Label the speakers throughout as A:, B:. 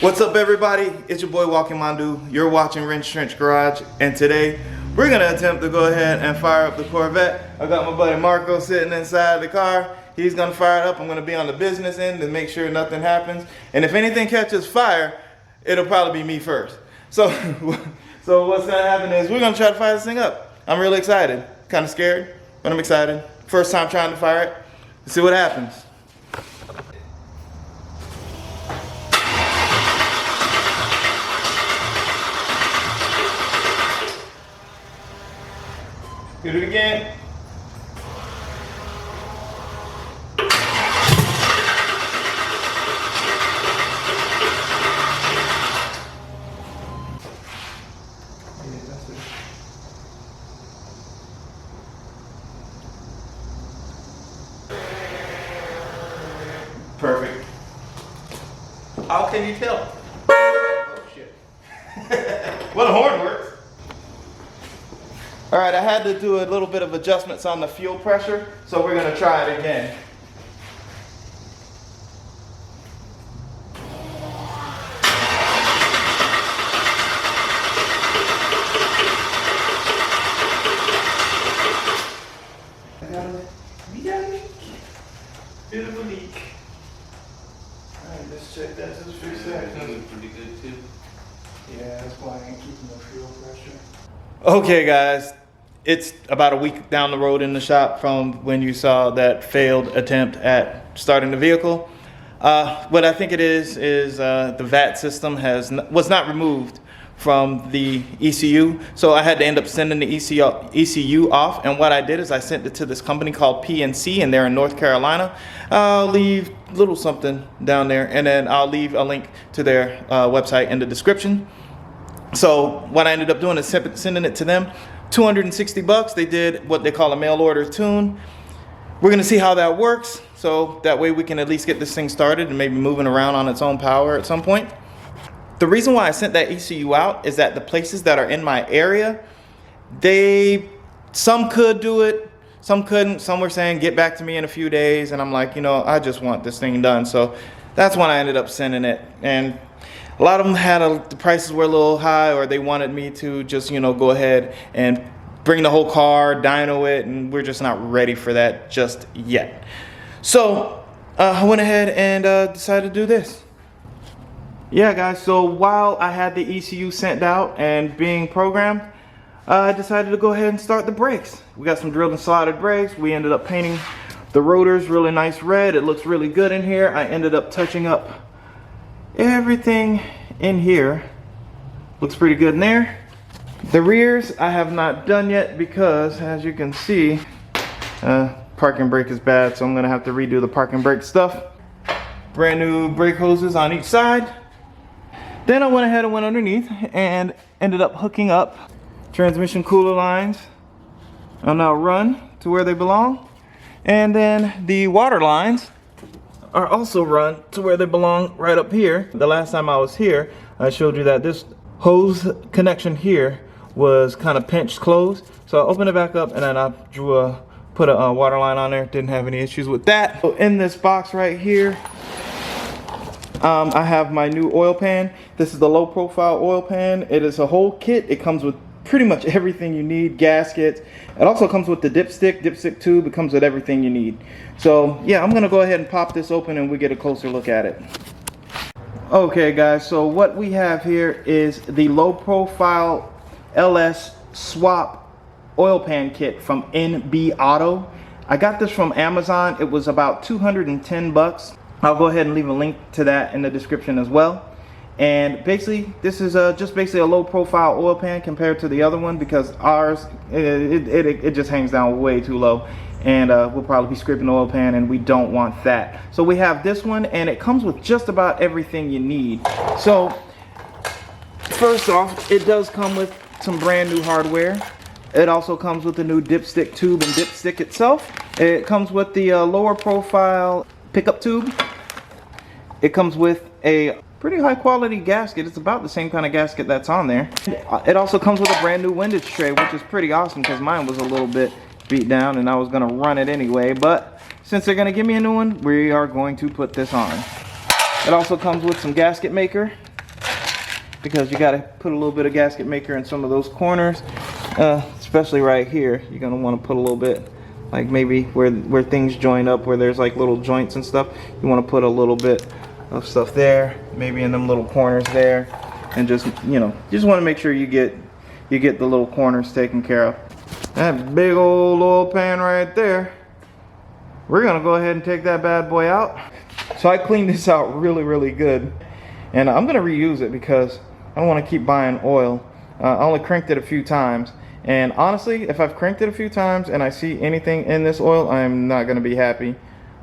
A: What's up, everybody? It's your boy Walking Mandu. You're watching Wrench Trench Garage, and today we're gonna attempt to go ahead and fire up the Corvette. I got my buddy Marco sitting inside the car. He's gonna fire it up. I'm gonna be on the business end to make sure nothing happens. And if anything catches fire, it'll probably be me first. So what's gonna happen is we're gonna try to fire this thing up. I'm really excited. Kind of scared, but I'm excited. First time trying to fire it. Let's see what happens. Hit it again. Perfect.
B: How can you tell? Oh shit.
A: Well, the horn works. All right, I had to do a little bit of adjustments on the fuel pressure, so we're gonna try it again. We got a leak. Bit of a leak. All right, let's check that just for a second.
B: That was pretty good too.
A: Yeah, that's why I ain't keeping the fuel pressure. Okay, guys, it's about a week down the road in the shop from when you saw that failed attempt at starting the vehicle. What I think it is the VAT system was not removed from the ECU, so I had to end up sending the ECU off. And what I did is I sent it to this company called PNC, and they're in North Carolina. I'll leave a little something down there, and then I'll leave a link to their website in the description. So what I ended up doing is sending it to them. 260 bucks. They did what they call a mail order tune. We're gonna see how that works, so that way we can at least get this thing started and maybe moving around on its own power at some point. The reason why I sent that ECU out is that the places that are in my area, some could do it, some couldn't. Some were saying get back to me in a few days, and I'm like, you know, I just want this thing done. So that's when I ended up sending it. And a lot of them had the prices were a little high, or they wanted me to just, you know, go ahead and bring the whole car, dyno it, and we're just not ready for that just yet. So I went ahead and decided to do this. Yeah, guys, so while I had the ECU sent out and being programmed, I decided to go ahead and start the brakes. We got some drilled and slotted brakes. We ended up painting the rotors really nice red. It looks really good in here. I ended up touching up everything in here. Looks pretty good in there. The rears I have not done yet because, as you can see, parking brake is bad, so I'm gonna have to redo the parking brake stuff. Brand new brake hoses on each side. Then I went ahead and went underneath and ended up hooking up transmission cooler lines. I'll now run to where they belong. And then the water lines are also run to where they belong, right up here. The last time I was here, I showed you that this hose connection here was kind of pinched closed. So I opened it back up, and then I put a water line on there. Didn't have any issues with that. So in this box right here, I have my new oil pan. This is the low profile oil pan. It is a whole kit. It comes with pretty much everything you need, gaskets. It also comes with the dipstick tube. It comes with everything you need. So yeah, I'm gonna go ahead and pop this open and we get a closer look at it. Okay guys, so what we have here is the low profile LS swap oil pan kit from NB Auto. I got this from Amazon. It was about 210 bucks. I'll go ahead and leave a link to that in the description as well. And basically, this is just basically a low profile oil pan compared to the other one, because ours, it just hangs down way too low. And we'll probably be scraping the oil pan, and we don't want that. So we have this one, and it comes with just about everything you need. So first off, it does come with some brand new hardware. It also comes with the new dipstick tube and dipstick itself. It comes with the lower profile pickup tube. It comes with a pretty high quality gasket. It's about the same kind of gasket that's on there. It also comes with a brand new windage tray, which is pretty awesome because mine was a little bit beat down and I was gonna run it anyway, but since they're gonna give me a new one, we are going to put this on. It also comes with some gasket maker. because you got to put a little bit of gasket maker in some of those corners, especially right here. You're going to want to put a little bit, like maybe where things join up, where there's like little joints and stuff. You want to put a little bit of stuff there, maybe in them little corners there, and just, you know, just want to make sure you get the little corners taken care of. That big old oil pan right there, we're gonna go ahead and take that bad boy out. So I cleaned this out really good, and I'm gonna reuse it because I don't want to keep buying oil. I only cranked it a few times, and honestly, if I've cranked it a few times and I see anything in this oil, I'm not gonna be happy.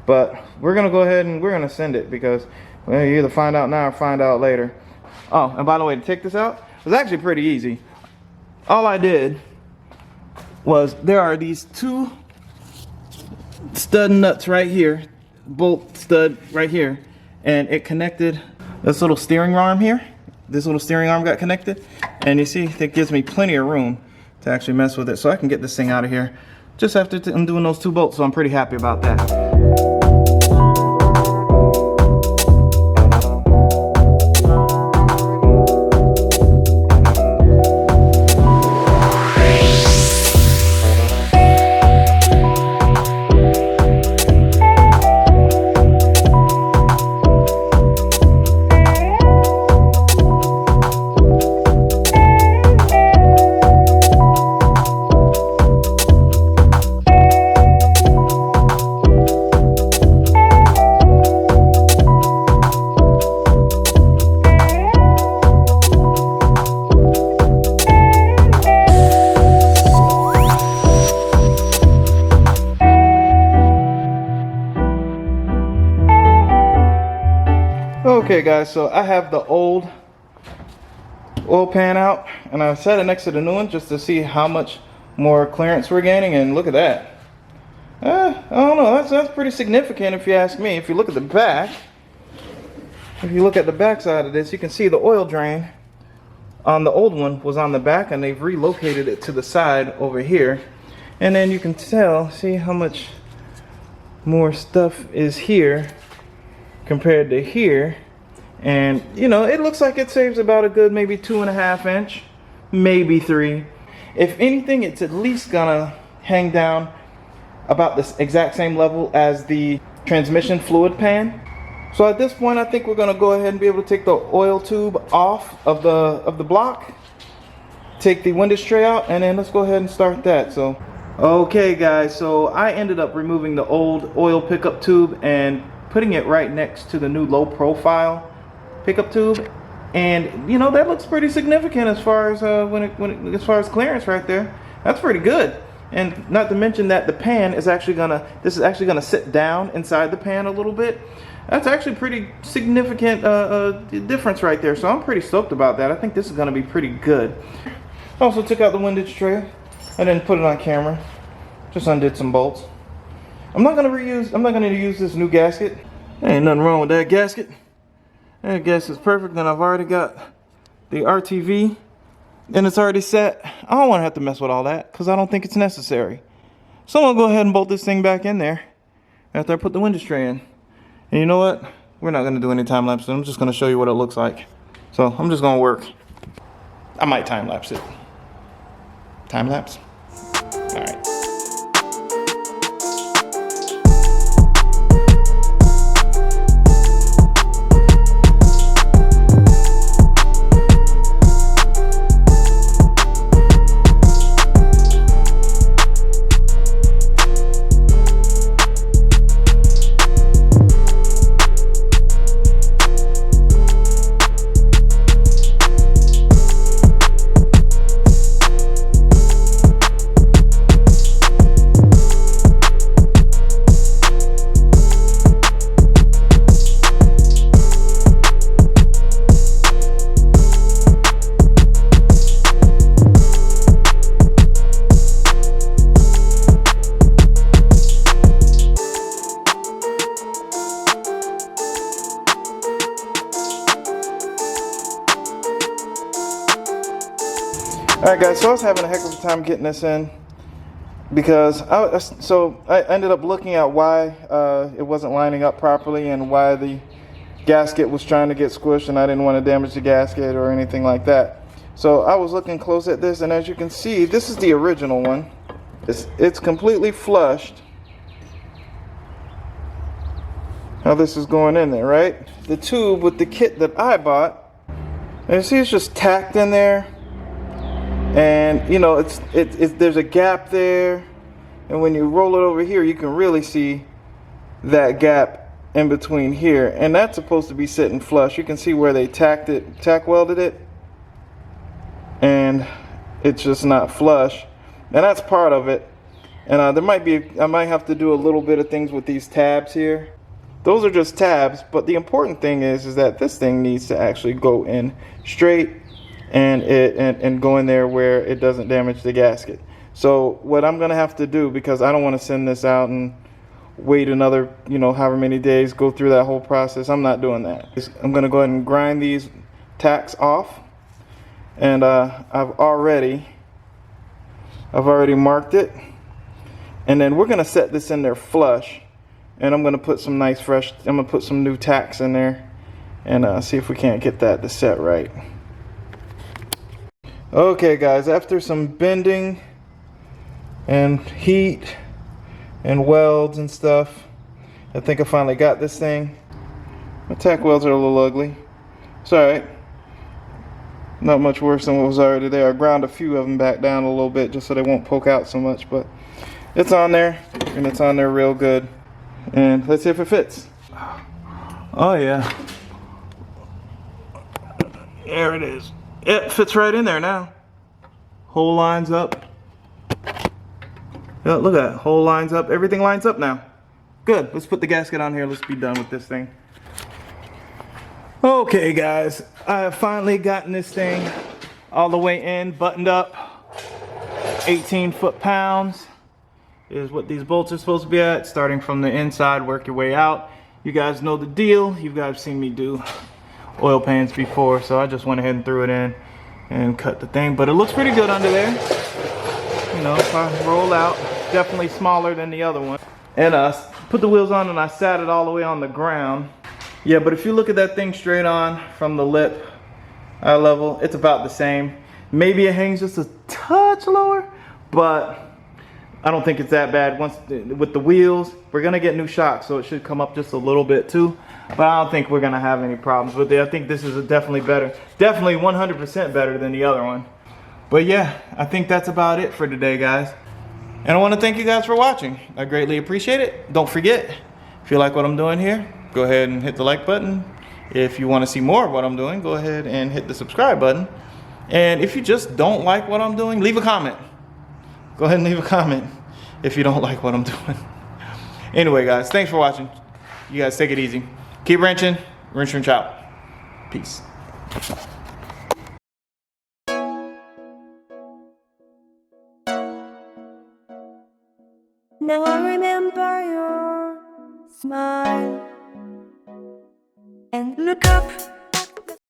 A: But we're gonna go ahead and we're gonna send it, because, well, you either find out now or find out later. Oh, and by the way, to take this out, it was actually pretty easy. All I did was, there are these two stud nuts right here, bolt stud right here, and it connected this little steering arm here. This little steering arm got connected, and you see that gives me plenty of room to actually mess with it, so I can get this thing out of here just after undoing those two bolts. So I'm pretty happy about that. Okay guys, so I have the old oil pan out, and I set it next to the new one just to see how much more clearance we're gaining, and look at that. I don't know, that's pretty significant if you ask me. If you look at the back, if you look at the back side of this, you can see the oil drain on the old one was on the back, and they've relocated it to the side over here. And then you can see how much more stuff is here compared to here. And you know, it looks like it saves about a good maybe 2.5 inch, maybe 3. If anything, it's at least gonna hang down about this exact same level as the transmission fluid pan. So at this point, I think we're gonna go ahead and be able to take the oil tube off of the block, take the windage tray out, and then let's go ahead and start that. So okay guys, so I ended up removing the old oil pickup tube and putting it right next to the new low profile pickup tube, and you know, that looks pretty significant as far as as far as clearance right there. That's pretty good. And not to mention that the pan is actually this is actually gonna sit down inside the pan a little bit. That's actually pretty significant difference right there. So I'm pretty stoked about that. I think this is gonna be pretty good. Also took out the windage tray. I didn't put it on camera. Just undid some bolts. I'm not gonna use this new gasket. There ain't nothing wrong with that gasket. That gasket's perfect, and I've already got the RTV, and it's already set. I don't want to have to mess with all that because I don't think it's necessary. So I'm gonna go ahead and bolt this thing back in there after I put the windage tray in. And you know what? We're not gonna do any time lapse. I'm just gonna show you what it looks like. So I'm just gonna work. I might time lapse it. Time lapse. All right. Alright guys, so I was having a heck of a time getting this in because I ended up looking at why it wasn't lining up properly and why the gasket was trying to get squished, and I didn't want to damage the gasket or anything like that. So I was looking close at this, and as you can see, this is the original one. It's completely flushed. How this is going in there, right? The tube with the kit that I bought, and you see it's just tacked in there, and you know there's a gap there, and when you roll it over here, you can really see that gap in between here, and that's supposed to be sitting flush. You can see where they tack welded it, and it's just not flush, and that's part of it. And I might have to do a little bit of things with these tabs here. Those are just tabs, but the important thing is that this thing needs to actually go in straight and go in there where it doesn't damage the gasket. So what I'm gonna have to do, because I don't want to send this out and wait another, you know, however many days, go through that whole process, I'm not doing that. I'm gonna go ahead and grind these tacks off, and I've already marked it, and then we're gonna set this in there flush, and I'm gonna put some I'm gonna put some new tacks in there and see if we can't get that to set right. Okay guys, after some bending and heat and welds and stuff, I think I finally got this thing. My tack welds are a little ugly. It's alright. Not much worse than what was already there. I ground a few of them back down a little bit just so they won't poke out so much, but it's on there, and it's on there real good. And let's see if it fits. Oh yeah. There it is. It fits right in there now. Hole lines up. Yeah, look at that. Hole lines up. Everything lines up now. Good. Let's put the gasket on here. Let's be done with this thing. Okay guys, I have finally gotten this thing all the way in, buttoned up. 18 foot-pounds is what these bolts are supposed to be at. Starting from the inside, work your way out. You guys know the deal. You guys seen me do oil pans before, so I just went ahead and threw it in and cut the thing. But it looks pretty good under there. You know, if I roll out, definitely smaller than the other one. And put the wheels on, and I sat it all the way on the ground. Yeah, but if you look at that thing straight on from the lip, eye level, it's about the same. Maybe it hangs just a touch lower, but I don't think it's that bad. Once with the wheels, we're gonna get new shocks, so it should come up just a little bit too. But I don't think we're gonna have any problems with it. I think this is definitely better, definitely 100% better than the other one. But yeah, I think that's about it for today, guys. And I want to thank you guys for watching. I greatly appreciate it. Don't forget, if you like what I'm doing here, go ahead and hit the like button. If you want to see more of what I'm doing, go ahead and hit the subscribe button. And if you just don't like what I'm doing, leave a comment. Go ahead and leave a comment if you don't like what I'm doing. Anyway, guys, thanks for watching. You guys take it easy. Keep wrenching. Wrench wrench out. Peace.
C: Now I remember your smile and look up